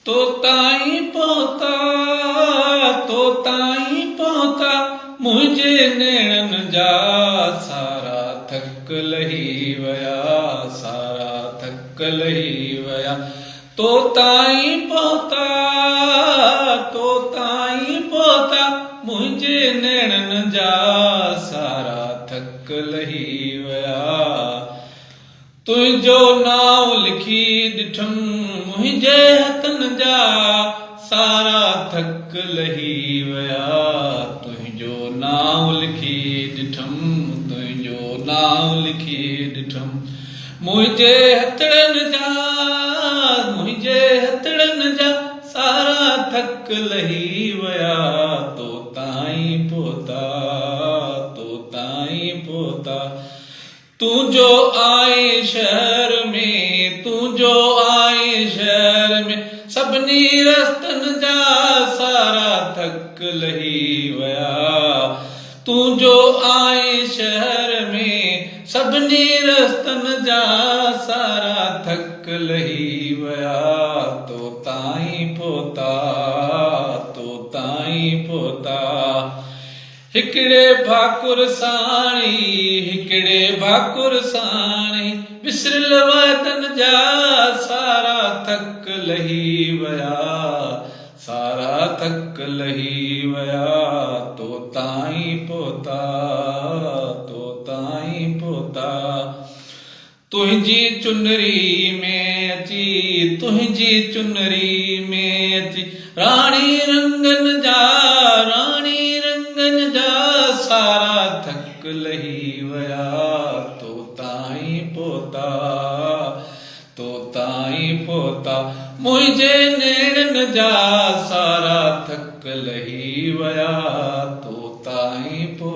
तोताई पोता मुझे नेणन जा सारा थक लही वया, सारा थक लही वया। तोताई पोता मुझे नेणन जा सारा थक लही वया। तुझो नाव लिखी ॾिठम मुझे हथन जा सारा थक लही वया। तुझो नाव लिखी ॾिठम, तुझो नाव लिखी ॾिठम मुझे हथड़न जा सारा थक लही वया। तोताई पोता तू जो आए शहर में सभिनी रस्तन जा सारा थक लही वया। तू जो आए शहर में सभिनी रस्तन जा सारा थक लही वया। तोताई पोता हिकड़े भाकुर साणी विसरिल वतन जा सारा थक लही वया, सारा थक लही वया। तोताई पोता तुझी चुनरी में अची रानी रंगन जा सारा थक लही वया। तोताई पोता मुझे नेणन जा सारा थक लही वया। तोताई पोता।